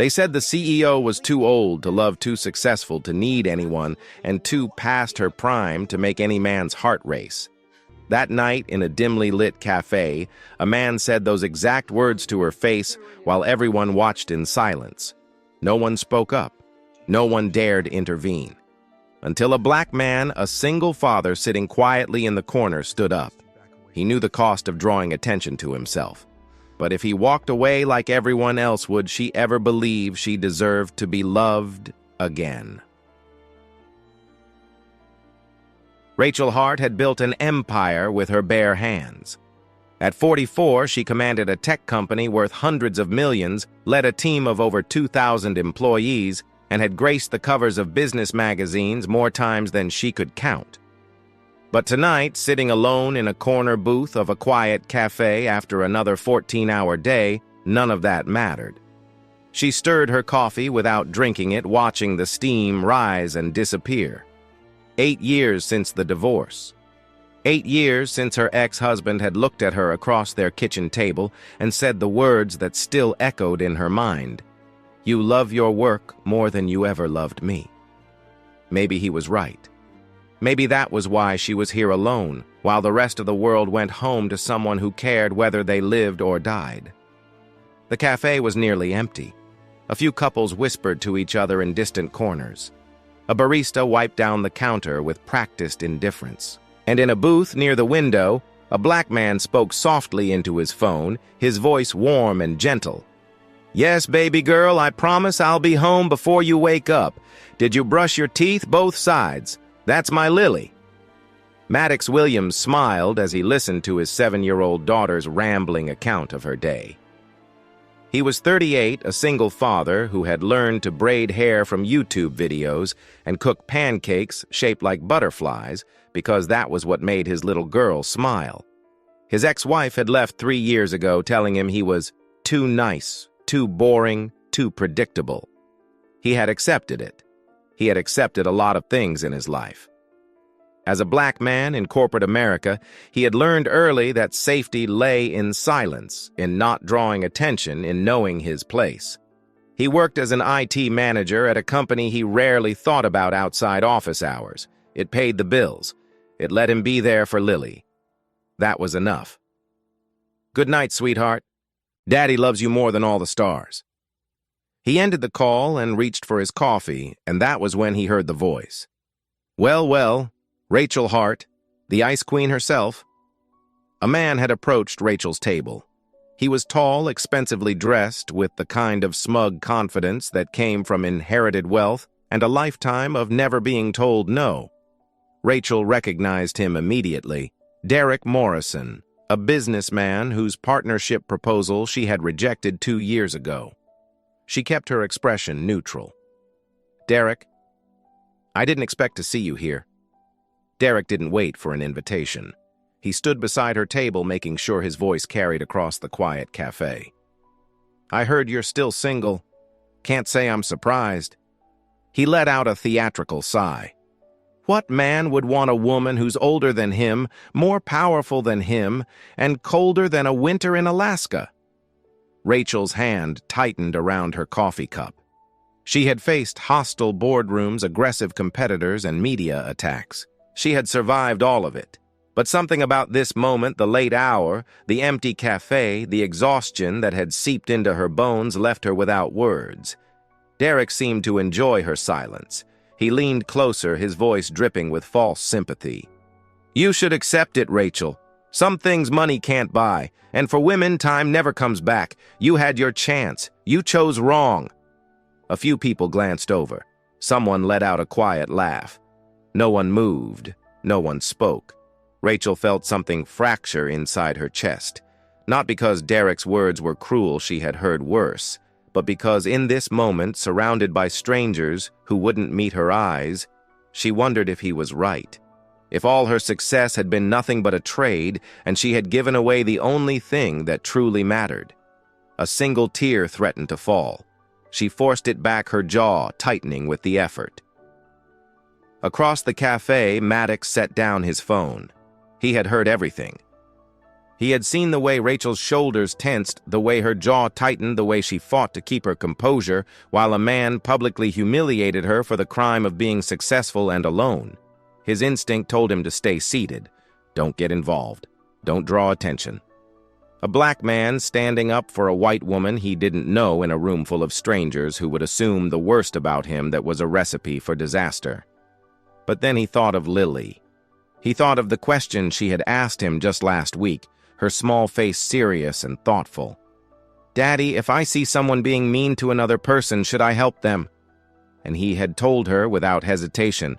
They said the CEO was too old to love, too successful to need anyone, and too past her prime to make any man's heart race. That night, in a dimly lit cafe, a man said those exact words to her face while everyone watched in silence. No one spoke up. No one dared intervene. Until a black man, a single father sitting quietly in the corner, stood up. He knew the cost of drawing attention to himself. But if he walked away like everyone else, would she ever believe she deserved to be loved again? Rachel Hart had built an empire with her bare hands. At 44, she commanded a tech company worth hundreds of millions, led a team of over 2,000 employees, and had graced the covers of business magazines more times than she could count. But tonight, sitting alone in a corner booth of a quiet cafe after another 14-hour day, none of that mattered. She stirred her coffee without drinking it, watching the steam rise and disappear. 8 years since the divorce. 8 years since her ex-husband had looked at her across their kitchen table and said the words that still echoed in her mind. "You love your work more than you ever loved me." Maybe he was right. Maybe that was why she was here alone, while the rest of the world went home to someone who cared whether they lived or died. The cafe was nearly empty. A few couples whispered to each other in distant corners. A barista wiped down the counter with practiced indifference. And in a booth near the window, a black man spoke softly into his phone, his voice warm and gentle. "Yes, baby girl, I promise I'll be home before you wake up. Did you brush your teeth both sides? That's my Lily." Maddox Williams smiled as he listened to his 7-year-old daughter's rambling account of her day. He was 38, a single father who had learned to braid hair from YouTube videos and cook pancakes shaped like butterflies because that was what made his little girl smile. His ex-wife had left 3 years ago, telling him he was too nice, too boring, too predictable. He had accepted it. He had accepted a lot of things in his life. As a black man in corporate America, he had learned early that safety lay in silence, in not drawing attention, in knowing his place. He worked as an IT manager at a company he rarely thought about outside office hours. It paid the bills. It let him be there for Lily. That was enough. "Good night, sweetheart. Daddy loves you more than all the stars." He ended the call and reached for his coffee, and that was when he heard the voice. "Well, well, Rachel Hart, the Ice Queen herself." A man had approached Rachel's table. He was tall, expensively dressed, with the kind of smug confidence that came from inherited wealth and a lifetime of never being told no. Rachel recognized him immediately. Derek Morrison, a businessman whose partnership proposal she had rejected 2 years ago. She kept her expression neutral. "Derek, I didn't expect to see you here." Derek didn't wait for an invitation. He stood beside her table, making sure his voice carried across the quiet cafe. "I heard you're still single. Can't say I'm surprised." He let out a theatrical sigh. What man would want a woman who's older than him, more powerful than him, and colder than a winter in Alaska? Rachel's hand tightened around her coffee cup. She had faced hostile boardrooms, aggressive competitors, and media attacks. She had survived all of it. But something about this moment, the late hour, the empty cafe, the exhaustion that had seeped into her bones left her without words. Derek seemed to enjoy her silence. He leaned closer, his voice dripping with false sympathy. "You should accept it, Rachel. Some things money can't buy, and for women, time never comes back. You had your chance. You chose wrong." A few people glanced over. Someone let out a quiet laugh. No one moved. No one spoke. Rachel felt something fracture inside her chest. Not because Derek's words were cruel, she had heard worse, but because in this moment, surrounded by strangers who wouldn't meet her eyes, she wondered if he was right. If all her success had been nothing but a trade, and she had given away the only thing that truly mattered. A single tear threatened to fall. She forced it back, her jaw tightening with the effort. Across the cafe, Maddox set down his phone. He had heard everything. He had seen the way Rachel's shoulders tensed, the way her jaw tightened, the way she fought to keep her composure, while a man publicly humiliated her for the crime of being successful and alone. His instinct told him to stay seated. Don't get involved. Don't draw attention. A black man standing up for a white woman he didn't know in a room full of strangers who would assume the worst about him that was a recipe for disaster. But then he thought of Lily. He thought of the question she had asked him just last week, her small face serious and thoughtful. "Daddy, if I see someone being mean to another person, should I help them?" And he had told her without hesitation,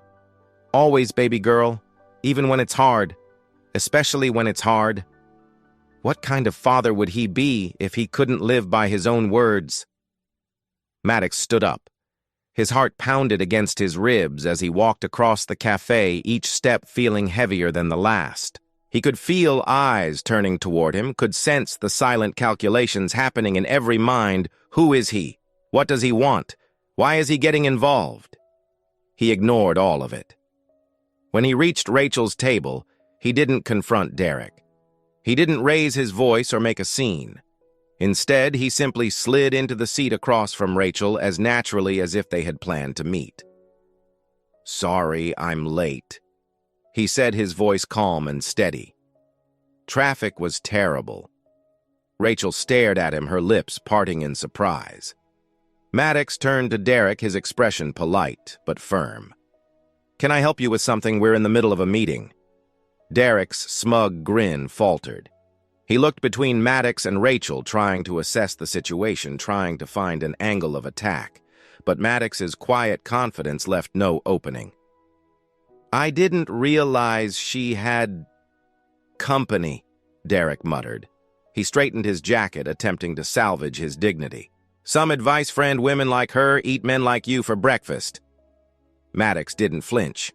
"Always, baby girl, even when it's hard, especially when it's hard." What kind of father would he be if he couldn't live by his own words? Maddox stood up. His heart pounded against his ribs as he walked across the cafe, each step feeling heavier than the last. He could feel eyes turning toward him, could sense the silent calculations happening in every mind. Who is he? What does he want? Why is he getting involved? He ignored all of it. When he reached Rachel's table, he didn't confront Derek. He didn't raise his voice or make a scene. Instead, he simply slid into the seat across from Rachel as naturally as if they had planned to meet. "Sorry, I'm late," he said, his voice calm and steady. Traffic was terrible. Rachel stared at him, her lips parting in surprise. Maddox turned to Derek, his expression polite but firm. "Can I help you with something? We're in the middle of a meeting." Derek's smug grin faltered. He looked between Maddox and Rachel, trying to assess the situation, trying to find an angle of attack. But Maddox's quiet confidence left no opening. "I didn't realize she had company," Derek muttered. He straightened his jacket, attempting to salvage his dignity. "Some advice, friend. Women like her eat men like you for breakfast." Maddox didn't flinch.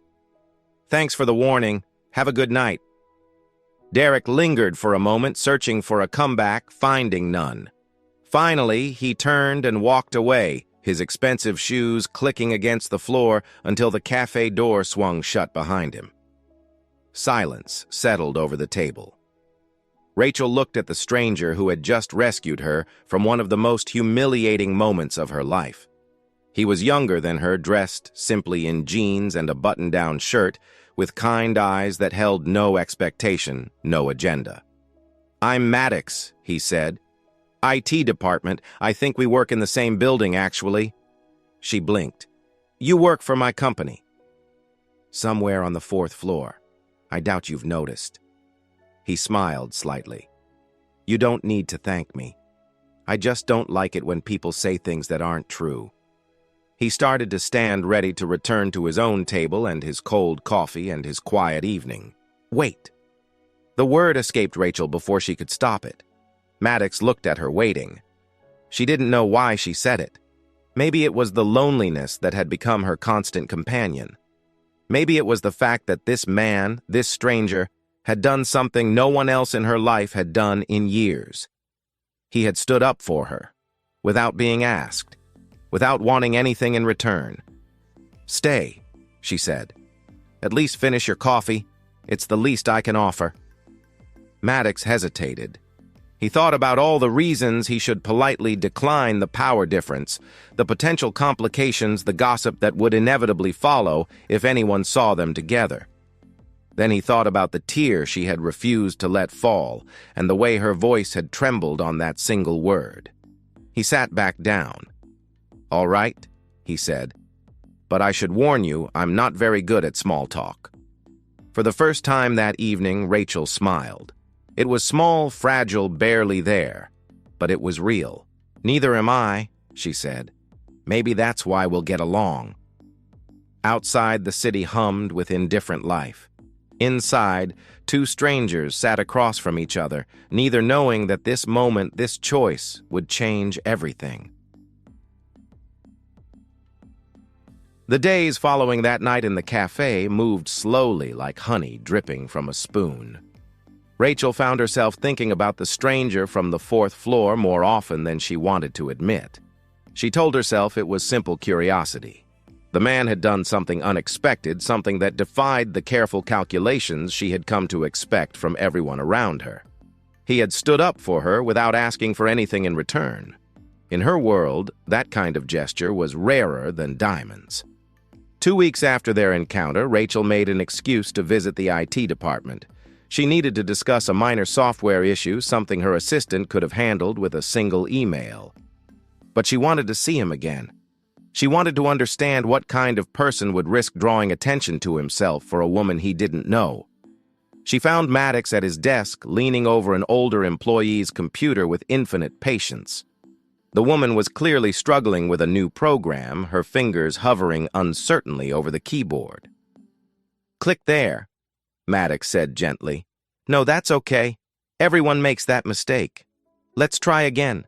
"Thanks for the warning. Have a good night." Derek lingered for a moment, searching for a comeback, finding none. Finally, he turned and walked away, his expensive shoes clicking against the floor until the cafe door swung shut behind him. Silence settled over the table. Rachel looked at the stranger who had just rescued her from one of the most humiliating moments of her life. He was younger than her, dressed simply in jeans and a button-down shirt, with kind eyes that held no expectation, no agenda. "I'm Maddox," he said. "IT department. I think we work in the same building, actually." She blinked. "You work for my company." "Somewhere on the 4th floor. I doubt you've noticed." He smiled slightly. "You don't need to thank me. I just don't like it when people say things that aren't true." He started to stand ready to return to his own table and his cold coffee and his quiet evening. "Wait." The word escaped Rachel before she could stop it. Maddox looked at her, waiting. She didn't know why she said it. Maybe it was the loneliness that had become her constant companion. Maybe it was the fact that this man, this stranger, had done something no one else in her life had done in years. He had stood up for her, without being asked, without wanting anything in return. "Stay," she said. "At least finish your coffee. It's the least I can offer." Maddox hesitated. He thought about all the reasons he should politely decline the power difference, the potential complications, the gossip that would inevitably follow if anyone saw them together. Then he thought about the tear she had refused to let fall and the way her voice had trembled on that single word. He sat back down. "All right," he said, "but I should warn you, I'm not very good at small talk." For the first time that evening, Rachel smiled. It was small, fragile, barely there, but it was real. "Neither am I," she said. "Maybe that's why we'll get along." Outside, the city hummed with indifferent life. Inside, two strangers sat across from each other, neither knowing that this moment, this choice, would change everything. The days following that night in the cafe moved slowly like honey dripping from a spoon. Rachel found herself thinking about the stranger from the 4th floor more often than she wanted to admit. She told herself it was simple curiosity. The man had done something unexpected, something that defied the careful calculations she had come to expect from everyone around her. He had stood up for her without asking for anything in return. In her world, that kind of gesture was rarer than diamonds. 2 weeks after their encounter, Rachel made an excuse to visit the IT department. She needed to discuss a minor software issue, something her assistant could have handled with a single email. But she wanted to see him again. She wanted to understand what kind of person would risk drawing attention to himself for a woman he didn't know. She found Maddox at his desk, leaning over an older employee's computer with infinite patience. The woman was clearly struggling with a new program, her fingers hovering uncertainly over the keyboard. "Click there," Maddox said gently. "No, that's okay. Everyone makes that mistake. Let's try again."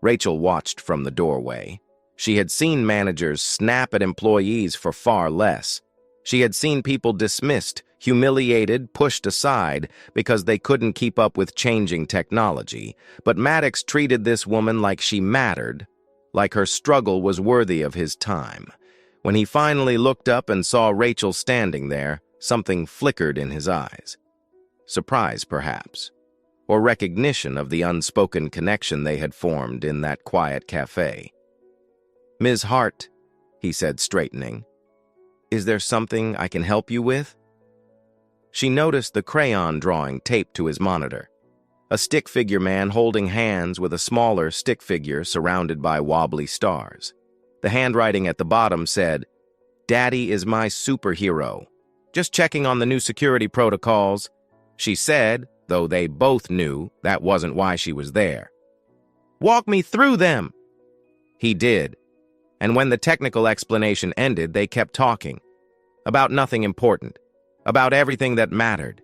Rachel watched from the doorway. She had seen managers snap at employees for far less. She had seen people dismissed, humiliated, pushed aside because they couldn't keep up with changing technology. But Maddox treated this woman like she mattered, like her struggle was worthy of his time. When he finally looked up and saw Rachel standing there, something flickered in his eyes. Surprise, perhaps, or recognition of the unspoken connection they had formed in that quiet cafe. "Ms. Hart," he said, straightening, "is there something I can help you with?" She noticed the crayon drawing taped to his monitor. A stick figure man holding hands with a smaller stick figure surrounded by wobbly stars. The handwriting at the bottom said, "Daddy is my superhero. Just checking on the new security protocols," she said, though they both knew that wasn't why she was there. "Walk me through them." He did, and when the technical explanation ended, they kept talking. About nothing important. About everything that mattered.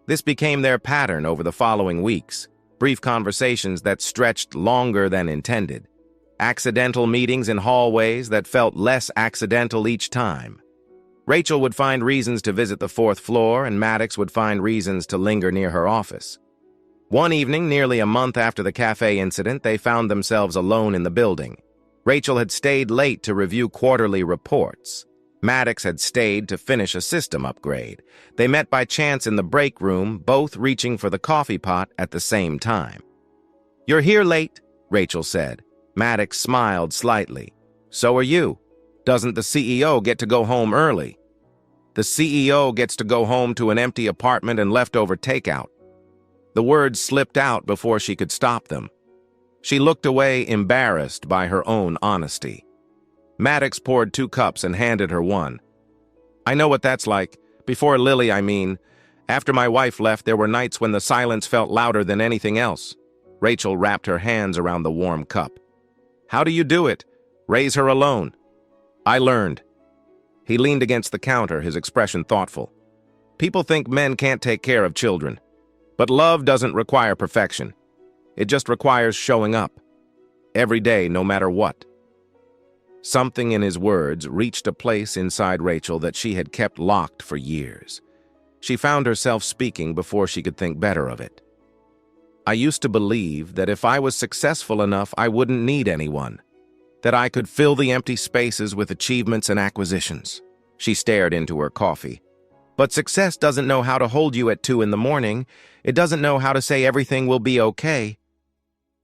This became their pattern over the following weeks, brief conversations that stretched longer than intended, accidental meetings in hallways that felt less accidental each time. Rachel would find reasons to visit the 4th floor, and Maddox would find reasons to linger near her office. One evening, nearly a month after the cafe incident, they found themselves alone in the building. Rachel had stayed late to review quarterly reports. Maddox had stayed to finish a system upgrade. They met by chance in the break room, both reaching for the coffee pot at the same time. "You're here late," Rachel said. Maddox smiled slightly. "So are you. Doesn't the CEO get to go home early?" "The CEO gets to go home to an empty apartment and leftover takeout." The words slipped out before she could stop them. She looked away, embarrassed by her own honesty. Maddox poured 2 cups and handed her one. "I know what that's like. Before Lily, I mean. After my wife left, there were nights when the silence felt louder than anything else." Rachel wrapped her hands around the warm cup. "How do you do it? Raise her alone?" "I learned." He leaned against the counter, his expression thoughtful. "People think men can't take care of children. But love doesn't require perfection. It just requires showing up. Every day, no matter what." Something in his words reached a place inside Rachel that she had kept locked for years. She found herself speaking before she could think better of it. "I used to believe that if I was successful enough, I wouldn't need anyone. That I could fill the empty spaces with achievements and acquisitions." She stared into her coffee. "But success doesn't know how to hold you at 2 in the morning. It doesn't know how to say everything will be okay."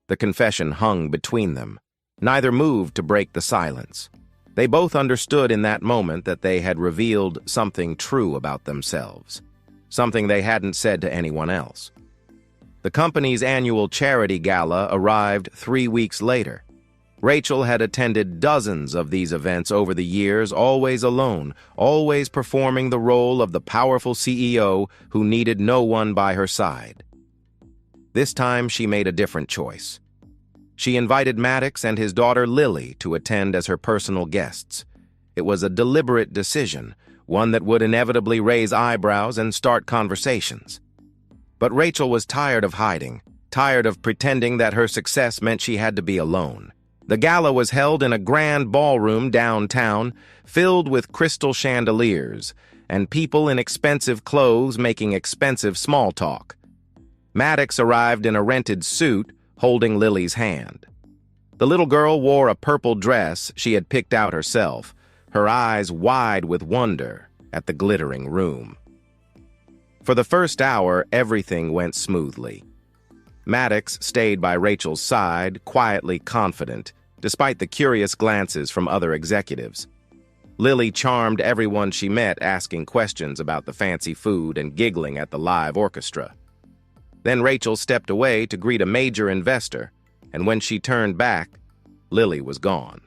The confession hung between them. Neither moved to break the silence. They both understood in that moment that they had revealed something true about themselves, something they hadn't said to anyone else. The company's annual charity gala arrived 3 weeks later. Rachel had attended dozens of these events over the years, always alone, always performing the role of the powerful CEO who needed no one by her side. This time she made a different choice. She invited Maddox and his daughter Lily to attend as her personal guests. It was a deliberate decision, one that would inevitably raise eyebrows and start conversations. But Rachel was tired of hiding, tired of pretending that her success meant she had to be alone. The gala was held in a grand ballroom downtown, filled with crystal chandeliers, and people in expensive clothes making expensive small talk. Maddox arrived in a rented suit, holding Lily's hand. The little girl wore a purple dress she had picked out herself, her eyes wide with wonder at the glittering room. For the first hour, everything went smoothly. Maddox stayed by Rachel's side, quietly confident, despite the curious glances from other executives. Lily charmed everyone she met, asking questions about the fancy food and giggling at the live orchestra. Then Rachel stepped away to greet a major investor, and when she turned back, Lily was gone.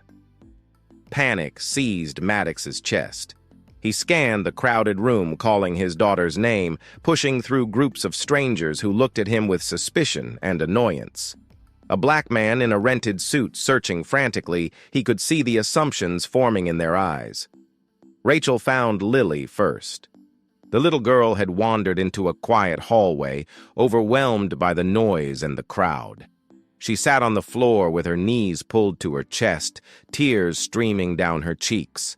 Panic seized Maddox's chest. He scanned the crowded room, calling his daughter's name, pushing through groups of strangers who looked at him with suspicion and annoyance. A black man in a rented suit searching frantically, he could see the assumptions forming in their eyes. Rachel found Lily first. The little girl had wandered into a quiet hallway, overwhelmed by the noise and the crowd. She sat on the floor with her knees pulled to her chest, tears streaming down her cheeks.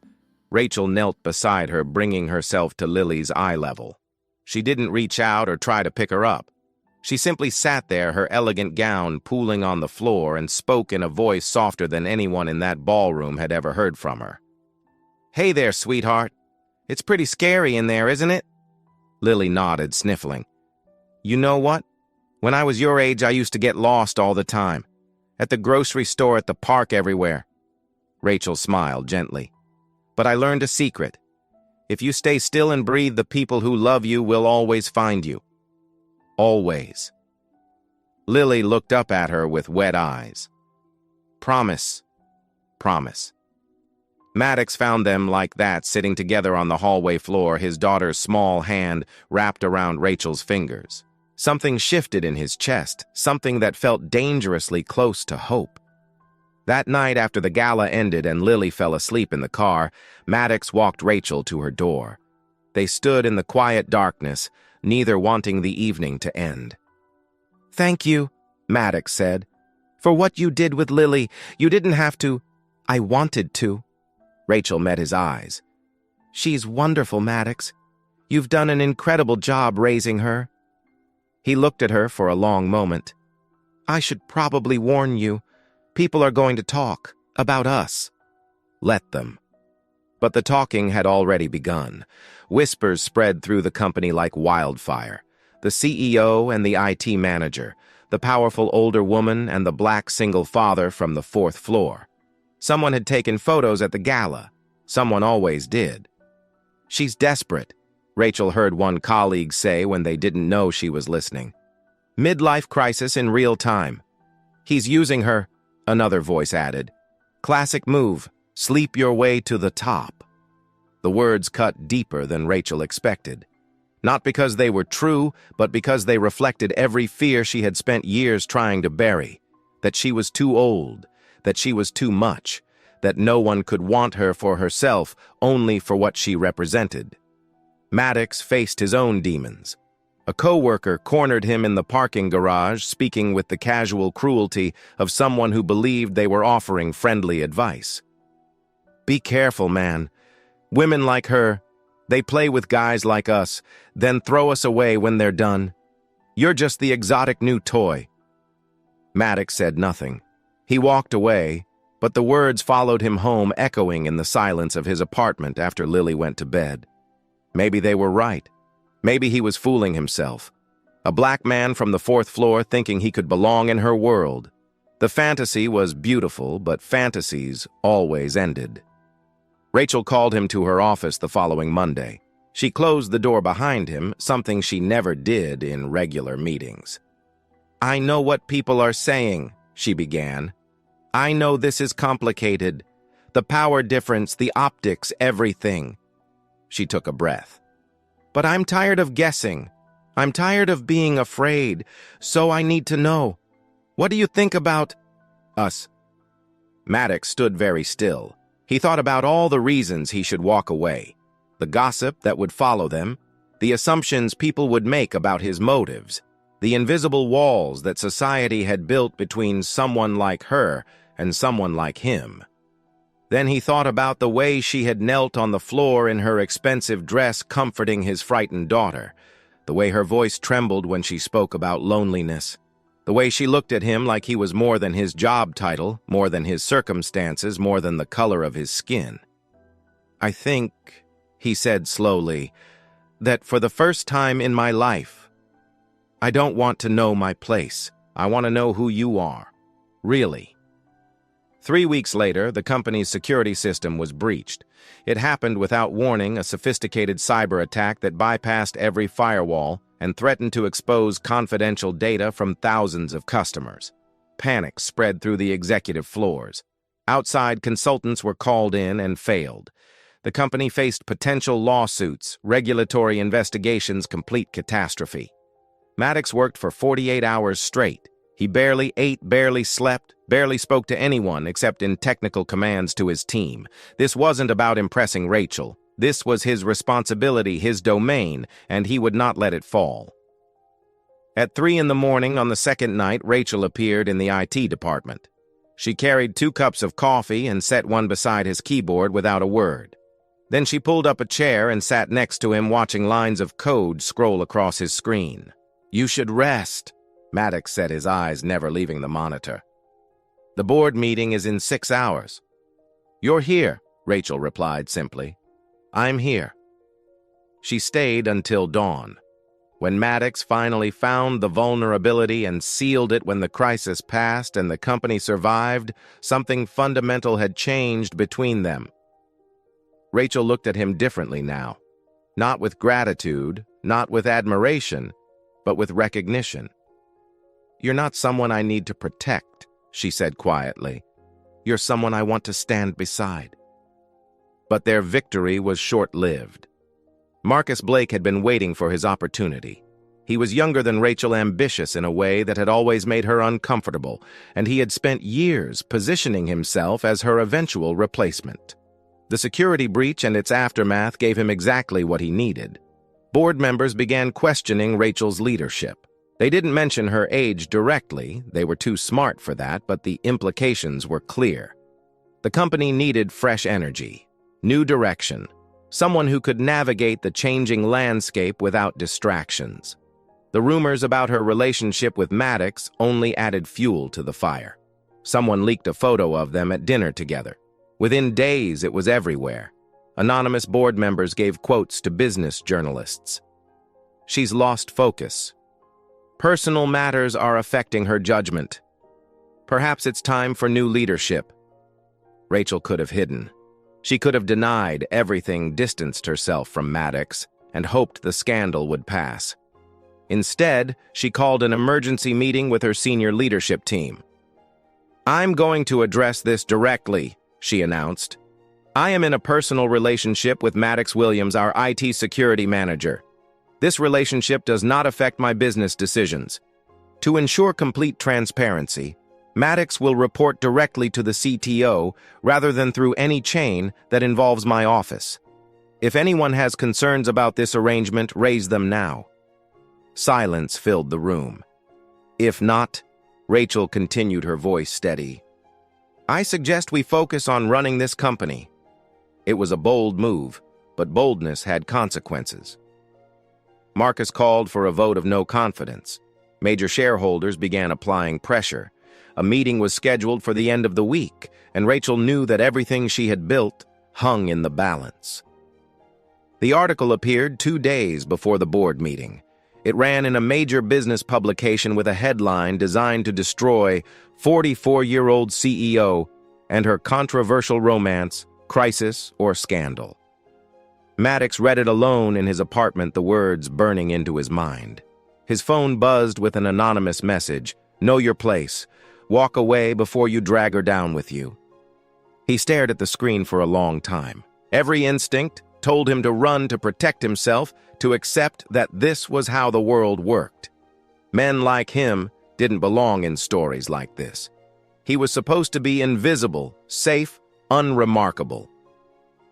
Rachel knelt beside her, bringing herself to Lily's eye level. She didn't reach out or try to pick her up. She simply sat there, her elegant gown pooling on the floor, and spoke in a voice softer than anyone in that ballroom had ever heard from her. "Hey there, sweetheart. It's pretty scary in there, isn't it?" Lily nodded, sniffling. "You know what? When I was your age, I used to get lost all the time. At the grocery store, at the park, everywhere." Rachel smiled gently. "But I learned a secret. If you stay still and breathe, the people who love you will always find you. Always." Lily looked up at her with wet eyes. "Promise. Promise." Maddox found them like that, sitting together on the hallway floor, his daughter's small hand wrapped around Rachel's fingers. Something shifted in his chest, something that felt dangerously close to hope. That night, after the gala ended and Lily fell asleep in the car, Maddox walked Rachel to her door. They stood in the quiet darkness, neither wanting the evening to end. "Thank you," Maddox said, "for what you did with Lily. You didn't have to. I wanted to." Rachel met his eyes. "She's wonderful, Maddox. You've done an incredible job raising her." He looked at her for a long moment. "I should probably warn you. People are going to talk about us." "Let them." But the talking had already begun. Whispers spread through the company like wildfire. The CEO and the IT manager, the powerful older woman and the black single father from the 4th floor. Someone had taken photos at the gala. Someone always did. "She's desperate," Rachel heard one colleague say when they didn't know she was listening. "Midlife crisis in real time." "He's using her," another voice added. "Classic move. Sleep your way to the top." The words cut deeper than Rachel expected. Not because they were true, but because they reflected every fear she had spent years trying to bury. That she was too old, that she was too much, that no one could want her for herself, only for what she represented. Maddox faced his own demons. A co-worker cornered him in the parking garage, speaking with the casual cruelty of someone who believed they were offering friendly advice. "Be careful, man. Women like her, they play with guys like us, then throw us away when they're done. You're just the exotic new toy." Maddox said nothing. He walked away, but the words followed him home, echoing in the silence of his apartment after Lily went to bed. Maybe they were right. Maybe he was fooling himself. A black man from the 4th floor thinking he could belong in her world. The fantasy was beautiful, but fantasies always ended. Rachel called him to her office the following Monday. She closed the door behind him, something she never did in regular meetings. "I know what people are saying," she began. "I know this is complicated. The power difference, the optics, everything." She took a breath. "But I'm tired of guessing. I'm tired of being afraid, so I need to know. What do you think about us?" Maddox stood very still. He thought about all the reasons he should walk away. The gossip that would follow them, the assumptions people would make about his motives, the invisible walls that society had built between someone like her and someone like him. Then he thought about the way she had knelt on the floor in her expensive dress, comforting his frightened daughter, the way her voice trembled when she spoke about loneliness, the way she looked at him like he was more than his job title, more than his circumstances, more than the color of his skin. "I think," he said slowly, that for the first time in my life, I don't want to know my place. I want to know who you are. Really. 3 weeks later, the company's security system was breached. It happened without warning, a sophisticated cyber attack that bypassed every firewall and threatened to expose confidential data from thousands of customers. Panic spread through the executive floors. Outside consultants were called in and failed. The company faced potential lawsuits, regulatory investigations, complete catastrophe. Maddox worked for 48 hours straight. He barely ate, barely slept, barely spoke to anyone except in technical commands to his team. This wasn't about impressing Rachel. This was his responsibility, his domain, and he would not let it fall. At 3 in the morning on the second night, Rachel appeared in the IT department. She carried 2 cups of coffee and set one beside his keyboard without a word. Then she pulled up a chair and sat next to him, watching lines of code scroll across his screen. "You should rest," Maddox said, his eyes never leaving the monitor. "The board meeting is in 6 hours. "You're here," Rachel replied simply. "I'm here." She stayed until dawn. When Maddox finally found the vulnerability and sealed it when the crisis passed and the company survived, something fundamental had changed between them. Rachel looked at him differently now. Not with gratitude, not with admiration, but with recognition. "You're not someone I need to protect," she said quietly. "You're someone I want to stand beside." But their victory was short-lived. Marcus Blake had been waiting for his opportunity. He was younger than Rachel, ambitious in a way that had always made her uncomfortable, and he had spent years positioning himself as her eventual replacement. The security breach and its aftermath gave him exactly what he needed. Board members began questioning Rachel's leadership. They didn't mention her age directly, they were too smart for that, but the implications were clear. The company needed fresh energy, new direction, someone who could navigate the changing landscape without distractions. The rumors about her relationship with Maddox only added fuel to the fire. Someone leaked a photo of them at dinner together. Within days, it was everywhere. Anonymous board members gave quotes to business journalists. "She's lost focus. Personal matters are affecting her judgment. Perhaps it's time for new leadership." Rachel could have hidden. She could have denied everything, distanced herself from Maddox, and hoped the scandal would pass. Instead, she called an emergency meeting with her senior leadership team. "I'm going to address this directly," she announced. "I am in a personal relationship with Maddox Williams, our IT security manager. This relationship does not affect my business decisions. To ensure complete transparency, Maddox will report directly to the CTO rather than through any chain that involves my office. If anyone has concerns about this arrangement, raise them now." Silence filled the room. "If not," Rachel continued, her voice steady, "I suggest we focus on running this company." It was a bold move, but boldness had consequences. Marcus called for a vote of no confidence. Major shareholders began applying pressure. A meeting was scheduled for the end of the week, and Rachel knew that everything she had built hung in the balance. The article appeared 2 days before the board meeting. It ran in a major business publication with a headline designed to destroy 44-year-old CEO and her controversial romance, crisis, or scandal. Maddox read it alone in his apartment, the words burning into his mind. His phone buzzed with an anonymous message, "Know your place. Walk away before you drag her down with you." He stared at the screen for a long time. Every instinct told him to run, to protect himself, to accept that this was how the world worked. Men like him didn't belong in stories like this. He was supposed to be invisible, safe, unremarkable.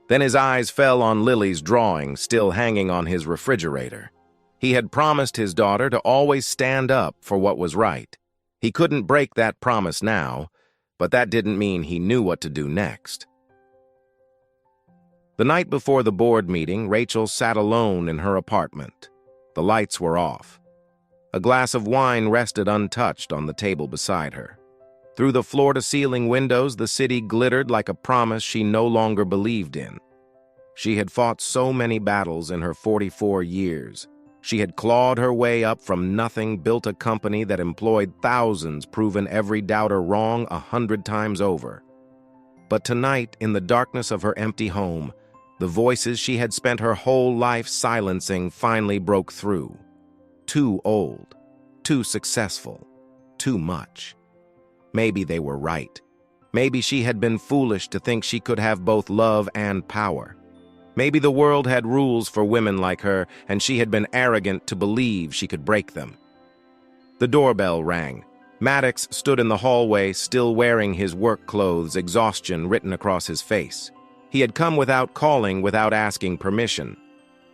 Then his eyes fell on Lily's drawing, still hanging on his refrigerator. He had promised his daughter to always stand up for what was right. He couldn't break that promise now, but that didn't mean he knew what to do next. The night before the board meeting, Rachel sat alone in her apartment. The lights were off. A glass of wine rested untouched on the table beside her. Through the floor-to-ceiling windows, the city glittered like a promise she no longer believed in. She had fought so many battles in her 44 years. She had clawed her way up from nothing, built a company that employed thousands, proven every doubter wrong 100 times over. But tonight, in the darkness of her empty home, the voices she had spent her whole life silencing finally broke through. Too old, too successful, too much. Maybe they were right. Maybe she had been foolish to think she could have both love and power. Maybe the world had rules for women like her, and she had been arrogant to believe she could break them. The doorbell rang. Maddox stood in the hallway, still wearing his work clothes, exhaustion written across his face. He had come without calling, without asking permission.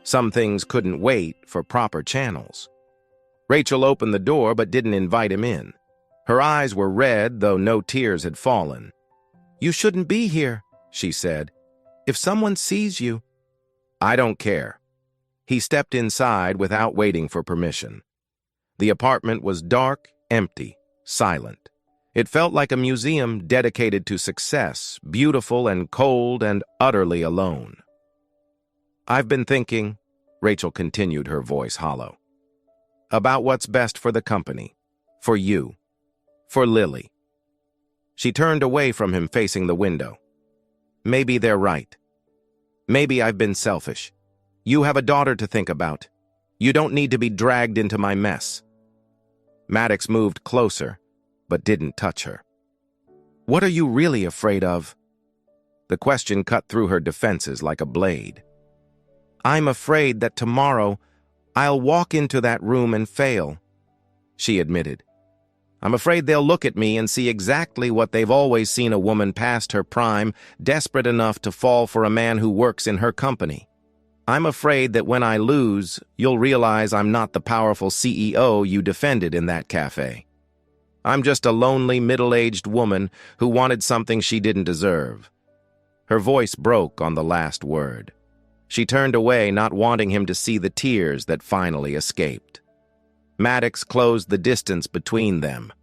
Some things couldn't wait for proper channels. Rachel opened the door but didn't invite him in. Her eyes were red, though no tears had fallen. "You shouldn't be here," she said. "If someone sees you—" "I don't care." He stepped inside without waiting for permission. The apartment was dark, empty, silent. It felt like a museum dedicated to success, beautiful and cold and utterly alone. "I've been thinking," Rachel continued, her voice hollow, "about what's best for the company, for you, for Lily." She turned away from him, facing the window. "Maybe they're right. Maybe I've been selfish. You have a daughter to think about. You don't need to be dragged into my mess." Maddox moved closer, but didn't touch her. "What are you really afraid of?" The question cut through her defenses like a blade. "I'm afraid that tomorrow I'll walk into that room and fail," she admitted. "I'm afraid they'll look at me and see exactly what they've always seen: a woman past her prime, desperate enough to fall for a man who works in her company. I'm afraid that when I lose, you'll realize I'm not the powerful CEO you defended in that cafe. I'm just a lonely, middle-aged woman who wanted something she didn't deserve." Her voice broke on the last word. She turned away, not wanting him to see the tears that finally escaped. Maddox closed the distance between them.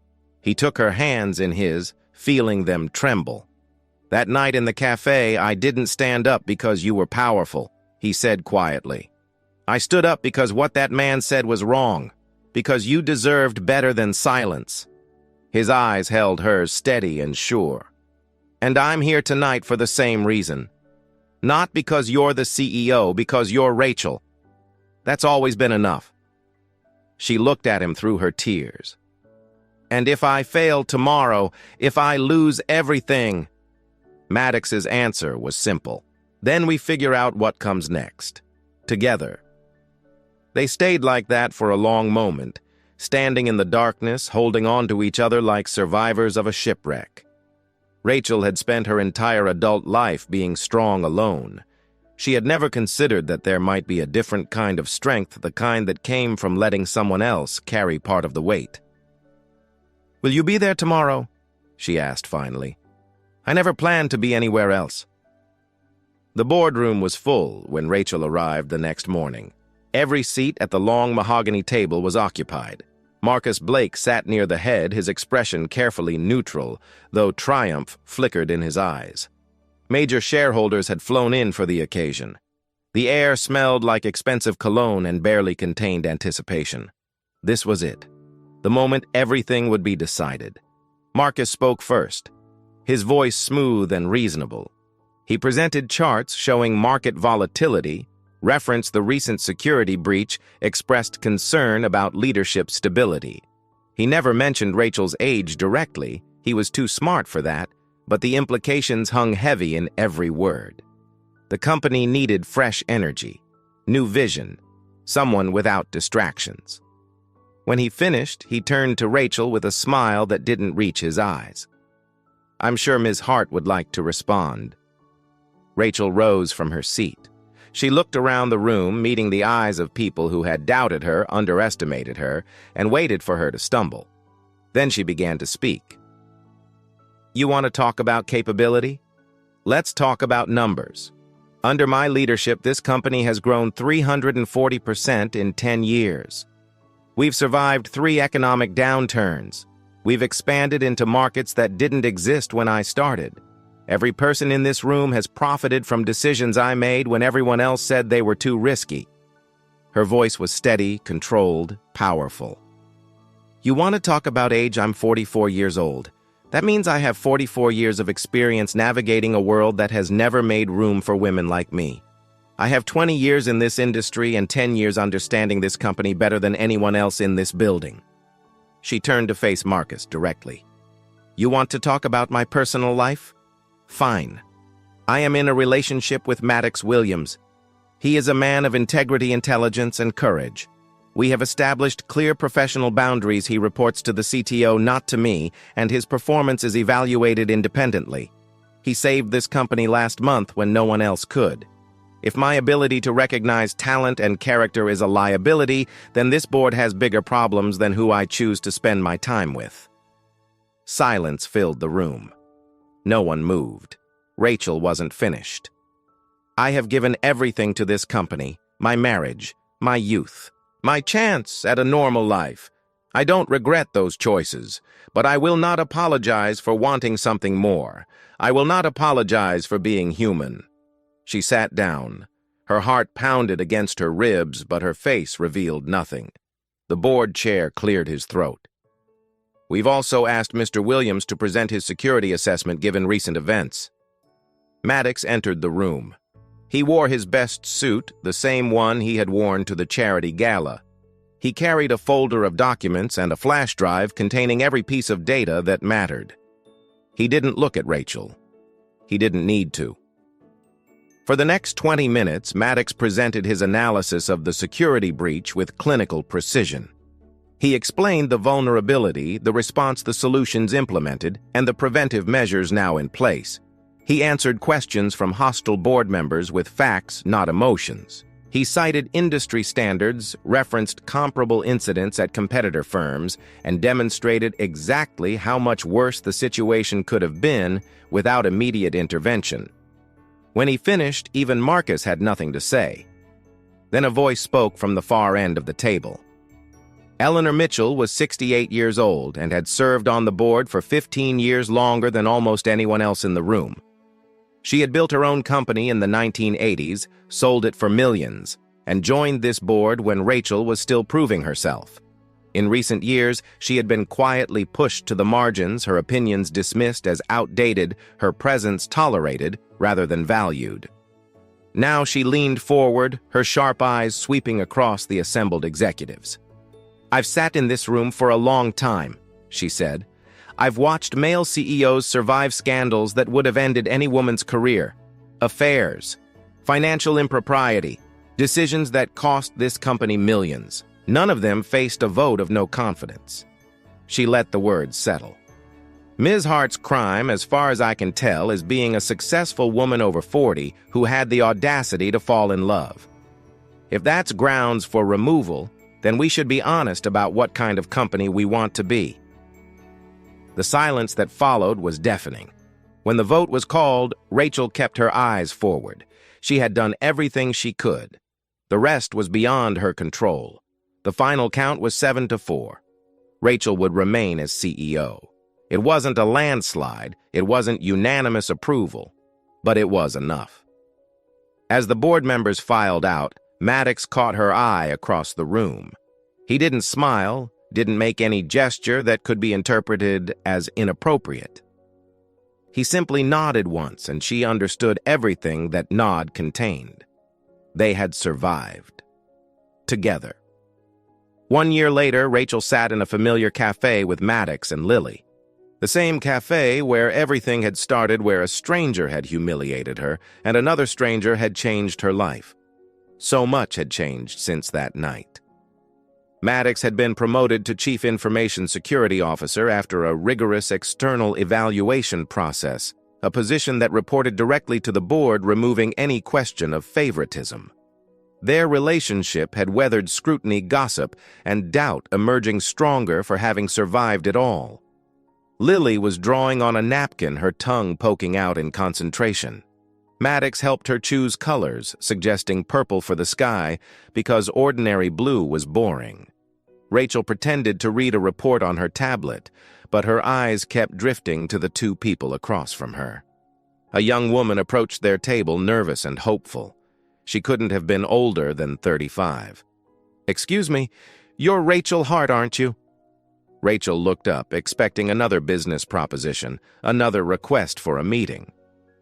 He took her hands in his, feeling them tremble. "That night in the cafe, I didn't stand up because you were powerful," he said quietly. "I stood up because what that man said was wrong, because you deserved better than silence." His eyes held hers, steady and sure. "And I'm here tonight for the same reason. Not because you're the CEO, because you're Rachel. That's always been enough." She looked at him through her tears. "And if I fail tomorrow, if I lose everything—" Maddox's answer was simple. "Then we figure out what comes next. Together." They stayed like that for a long moment, standing in the darkness, holding on to each other like survivors of a shipwreck. Rachel had spent her entire adult life being strong alone. She had never considered that there might be a different kind of strength, the kind that came from letting someone else carry part of the weight. "Will you be there tomorrow?" she asked finally. "I never planned to be anywhere else." The boardroom was full when Rachel arrived the next morning. Every seat at the long mahogany table was occupied. Marcus Blake sat near the head, his expression carefully neutral, though triumph flickered in his eyes. Major shareholders had flown in for the occasion. The air smelled like expensive cologne and barely contained anticipation. This was it, the moment everything would be decided. Marcus spoke first, his voice smooth and reasonable. He presented charts showing market volatility, referenced the recent security breach, expressed concern about leadership stability. He never mentioned Rachel's age directly, he was too smart for that, but the implications hung heavy in every word. The company needed fresh energy, new vision, someone without distractions. When he finished, he turned to Rachel with a smile that didn't reach his eyes. "I'm sure Ms. Hart would like to respond." Rachel rose from her seat. She looked around the room, meeting the eyes of people who had doubted her, underestimated her, and waited for her to stumble. Then she began to speak. "You want to talk about capability? Let's talk about numbers. Under my leadership, this company has grown 340% in 10 years. We've survived 3 economic downturns. We've expanded into markets that didn't exist when I started. Every person in this room has profited from decisions I made when everyone else said they were too risky. Her voice was steady, controlled, powerful. You want to talk about age? I'm 44 years old. That means I have 44 years of experience navigating a world that has never made room for women like me. I have 20 years in this industry and 10 years understanding this company better than anyone else in this building. She turned to face Marcus directly. You want to talk about my personal life? Fine. I am in a relationship with Maddox Williams. He is a man of integrity, intelligence, and courage. We have established clear professional boundaries. He reports to the CTO, not to me, and his performance is evaluated independently. He saved this company last month when no one else could. If my ability to recognize talent and character is a liability, then this board has bigger problems than who I choose to spend my time with. Silence filled the room. No one moved. Rachel wasn't finished. I have given everything to this company, my marriage, my youth, my chance at a normal life. I don't regret those choices, but I will not apologize for wanting something more. I will not apologize for being human. She sat down. Her heart pounded against her ribs, but her face revealed nothing. The board chair cleared his throat. We've also asked Mr. Williams to present his security assessment given recent events. Maddox entered the room. He wore his best suit, the same one he had worn to the charity gala. He carried a folder of documents and a flash drive containing every piece of data that mattered. He didn't look at Rachel. He didn't need to. For the next 20 minutes, Maddox presented his analysis of the security breach with clinical precision. He explained the vulnerability, the response the solutions implemented, and the preventive measures now in place. He answered questions from hostile board members with facts, not emotions. He cited industry standards, referenced comparable incidents at competitor firms, and demonstrated exactly how much worse the situation could have been without immediate intervention. When he finished, even Marcus had nothing to say. Then a voice spoke from the far end of the table. Eleanor Mitchell was 68 years old and had served on the board for 15 years longer than almost anyone else in the room. She had built her own company in the 1980s, sold it for millions, and joined this board when Rachel was still proving herself. In recent years, she had been quietly pushed to the margins, her opinions dismissed as outdated, her presence tolerated rather than valued. Now she leaned forward, her sharp eyes sweeping across the assembled executives. I've sat in this room for a long time, she said. I've watched male CEOs survive scandals that would have ended any woman's career. Affairs, financial impropriety, decisions that cost this company millions. None of them faced a vote of no confidence. She let the words settle. Ms. Hart's crime, as far as I can tell, is being a successful woman over 40 who had the audacity to fall in love. If that's grounds for removal, then we should be honest about what kind of company we want to be. The silence that followed was deafening. When the vote was called, Rachel kept her eyes forward. She had done everything she could. The rest was beyond her control. The final count was 7-4. Rachel would remain as CEO. It wasn't a landslide, it wasn't unanimous approval, but it was enough. As the board members filed out, Maddox caught her eye across the room. He didn't smile, didn't make any gesture that could be interpreted as inappropriate. He simply nodded once, and she understood everything that nod contained. They had survived. Together. 1 year later, Rachel sat in a familiar cafe with Maddox and Lily. The same cafe where everything had started, where a stranger had humiliated her, and another stranger had changed her life. So much had changed since that night. Maddox had been promoted to Chief Information Security Officer after a rigorous external evaluation process, a position that reported directly to the board, removing any question of favoritism. Their relationship had weathered scrutiny, gossip, and doubt, emerging stronger for having survived it all. Lily was drawing on a napkin, her tongue poking out in concentration. Maddox helped her choose colors, suggesting purple for the sky because ordinary blue was boring. Rachel pretended to read a report on her tablet, but her eyes kept drifting to the two people across from her. A young woman approached their table, nervous and hopeful. She couldn't have been older than 35. "Excuse me, you're Rachel Hart, aren't you?" Rachel looked up, expecting another business proposition, another request for a meeting.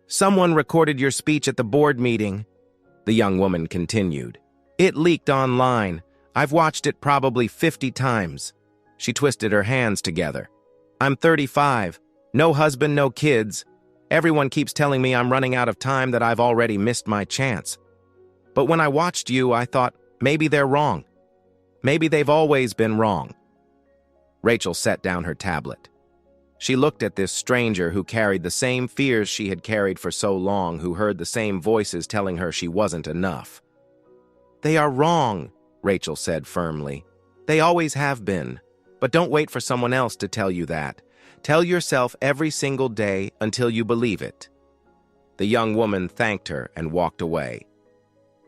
"Someone recorded your speech at the board meeting," the young woman continued. "It leaked online. I've watched it probably 50 times. She twisted her hands together. "I'm 35. No husband, no kids. Everyone keeps telling me I'm running out of time, that I've already missed my chance. But when I watched you, I thought, maybe they're wrong. Maybe they've always been wrong." Rachel set down her tablet. She looked at this stranger who carried the same fears she had carried for so long, who heard the same voices telling her she wasn't enough. "They are wrong," Rachel said firmly. "They always have been. But don't wait for someone else to tell you that. Tell yourself every single day until you believe it." The young woman thanked her and walked away.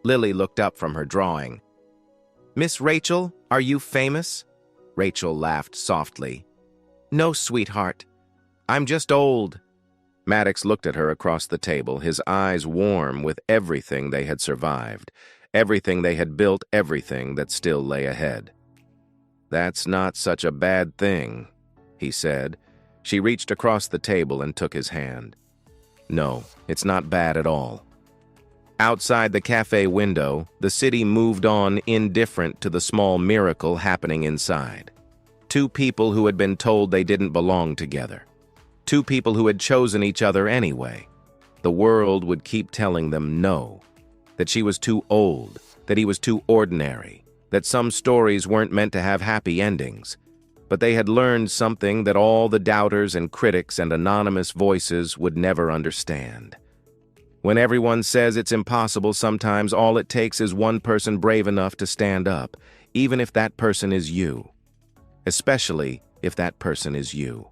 Lily looked up from her drawing. "Miss Rachel, are you famous?" Rachel laughed softly. "No, sweetheart. I'm just old." Maddox looked at her across the table, his eyes warm with everything they had survived, everything they had built, everything that still lay ahead. "That's not such a bad thing," he said. She reached across the table and took his hand. "No, it's not bad at all." Outside the cafe window, the city moved on, indifferent to the small miracle happening inside. Two people who had been told they didn't belong together. Two people who had chosen each other anyway. The world would keep telling them no, that she was too old, that he was too ordinary, that some stories weren't meant to have happy endings. But they had learned something that all the doubters and critics and anonymous voices would never understand. When everyone says it's impossible, sometimes all it takes is one person brave enough to stand up, even if that person is you. Especially if that person is you.